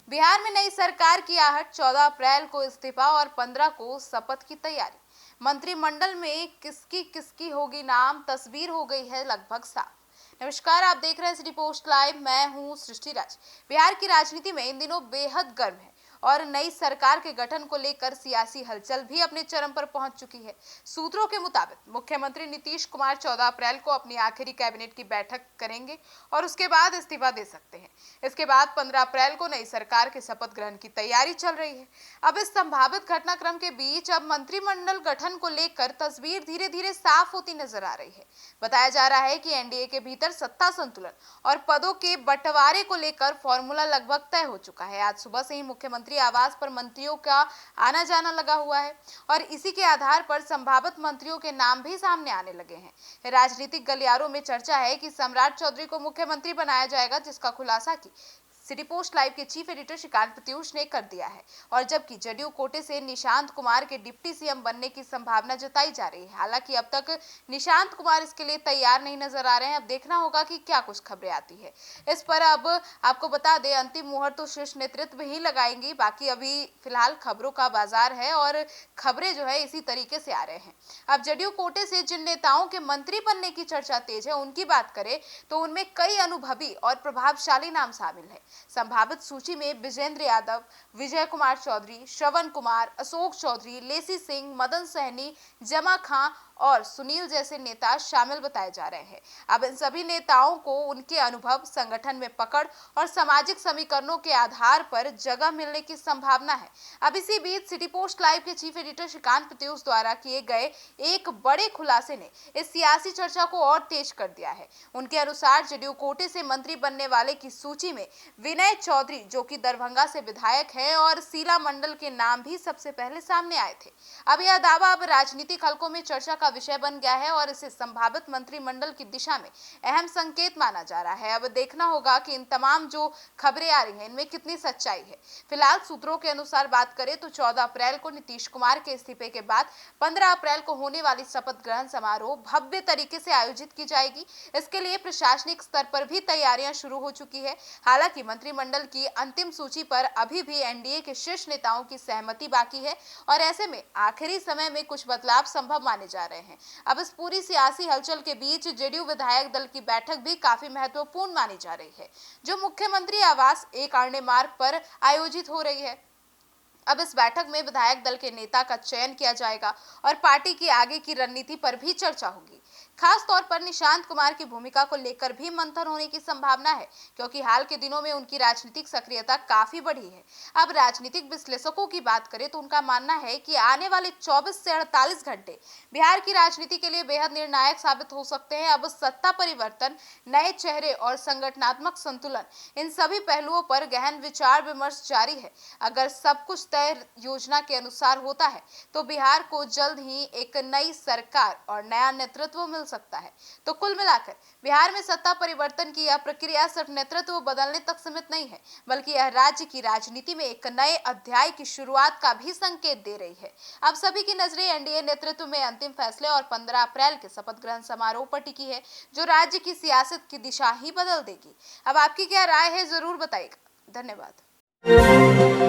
बिहार में नई सरकार की आहट, 14 अप्रैल को इस्तीफा और 15 को शपथ की तैयारी। मंत्रिमंडल में किसकी किसकी होगी नाम, तस्वीर हो गई है लगभग साफ। नमस्कार, आप देख रहे हैं सिटी पोस्ट लाइव। मैं हूं सृष्टि राज। बिहार की राजनीति में इन दिनों बेहद गर्म है और नई सरकार के गठन को लेकर सियासी हलचल भी अपने चरम पर पहुंच चुकी है। सूत्रों के मुताबिक मुख्यमंत्री नीतीश कुमार 14 अप्रैल को अपनी आखिरी कैबिनेट की बैठक करेंगे और उसके बाद इस्तीफा दे सकते हैं। इसके बाद 15 अप्रैल को नई सरकार के शपथ ग्रहण की तैयारी चल रही है। अब इस संभावित घटनाक्रम के बीच अब मंत्रिमंडल गठन को लेकर तस्वीर धीरे धीरे साफ होती नजर आ रही है। बताया जा रहा है कि एनडीए के भीतर सत्ता संतुलन और पदों के बंटवारे को लेकर फॉर्मूला लगभग तय हो चुका है। आज सुबह से ही मुख्यमंत्री आवास पर मंत्रियों का आना जाना लगा हुआ है और इसी के आधार पर संभावित मंत्रियों के नाम भी सामने आने लगे हैं। राजनीतिक गलियारों में चर्चा है कि सम्राट चौधरी को मुख्यमंत्री बनाया जाएगा, जिसका खुलासा की सिटी पोस्ट लाइव के चीफ एडिटर श्रीकांत प्रत्यूष ने कर दिया है। और जबकि जदयू कोटे से निशांत कुमार के डिप्टी सीएम बनने की संभावना जताई जा रही है। हालांकि अब तक निशांत कुमार इसके लिए तैयार नहीं नजर आ रहे हैं। अब देखना होगा कि क्या कुछ खबरें आती है इस पर। अब आपको बता दें, अंतिम मुहूर्त तो शीर्ष नेतृत्व ही लगाएंगी। बाकी अभी फिलहाल खबरों का बाजार है और खबरें जो है इसी तरीके से आ रहे हैं। अब जदयू कोटे से जिन नेताओं के मंत्री बनने की चर्चा तेज है, उनकी बात करें तो उनमें कई अनुभवी और प्रभावशाली नाम शामिल है। संभावित सूची में विजेंद्र यादव, विजय कुमार चौधरी, श्रवण कुमार, अशोक चौधरी, लेसी सिंह, मदन सहनी, जमा खां और सुनील जैसे नेता शामिल बताए जा रहे हैं। अब इन सभी नेताओं को उनके अनुभव, संगठन में पकड़ और सामाजिक समीकरणों के आधार पर जगह मिलने की संभावना है। अब इसी बीच सिटी पोस्ट लाइव के चीफ एडिटर श्रीकांत प्रत्यूष द्वारा किए गए एक बड़े खुलासे ने इस सियासी चर्चा को और तेज कर दिया है। उनके अनुसार जदयू कोटे से मंत्री बनने वाले की सूची में विनय चौधरी, जो कि दरभंगा से विधायक है, और शीला मंडल के नाम भी सबसे पहले सामने आए थे। अब यह दावा अब राजनीतिक हलकों में चर्चा का विषय बन गया है और इसे संभावित मंत्रिमंडल की दिशा में अहम संकेत माना जा रहा है। अब देखना होगा कि इन तमाम जो खबरें आ रही हैं इनमें कितनी सच्चाई है। फिलहाल सूत्रों के अनुसार बात करें तो 14 अप्रैल को नीतीश कुमार के इस्तीफे के बाद 15 अप्रैल को होने वाली शपथ ग्रहण समारोह भव्य तरीके से आयोजित की जाएगी। इसके लिए प्रशासनिक स्तर पर भी तैयारियां शुरू हो चुकी है। हालांकि मंत्रिमंडल की अंतिम सूची पर अभी भी एनडीए के शीर्ष नेताओं की सहमति बाकी है और ऐसे में आखिरी समय में कुछ बदलाव संभव माने जा रहे हैं। अब इस पूरी सियासी हलचल के बीच जेडीयू विधायक दल की बैठक भी काफी महत्वपूर्ण मानी जा रही है, जो मुख्यमंत्री आवास एक आरण्य मार्ग पर आयोजित हो रही है। अब इस बैठक में विधायक दल के नेता का चयन किया जाएगा और पार्टी की आगे की रणनीति पर भी चर्चा होगी। खास तौर पर निशांत कुमार की भूमिका को लेकर भी मंथन होने की संभावना है, क्योंकि हाल के दिनों में उनकी राजनीतिक सक्रियता काफी बढ़ी है। अब राजनीतिक विश्लेषकों की बात करें तो उनका मानना है कि आने वाले 24 से 48 घंटे बिहार की राजनीति के लिए बेहद निर्णायक साबित हो सकते हैं। अब सत्ता परिवर्तन, नए चेहरे और संगठनात्मक संतुलन, इन सभी पहलुओं पर गहन विचार विमर्श जारी है। अगर सब कुछ तय योजना के अनुसार होता है तो बिहार को जल्द ही एक नई सरकार और नया नेतृत्व मिल सकता है। तो कुल मिलाकर बिहार में सत्ता परिवर्तन की यह प्रक्रिया सिर्फ नेतृत्व बदलने तक सीमित नहीं है, बल्कि यह राज्य की राजनीति में एक नए अध्याय की शुरुआत का भी संकेत दे रही है। अब सभी की नजरें एनडीए नेतृत्व में अंतिम फैसले और 15 अप्रैल के शपथ ग्रहण समारोह पर टिकी है, जो राज्य की सियासत की दिशा ही बदल देगी। अब आपकी क्या राय है, जरूर बताइएगा। धन्यवाद।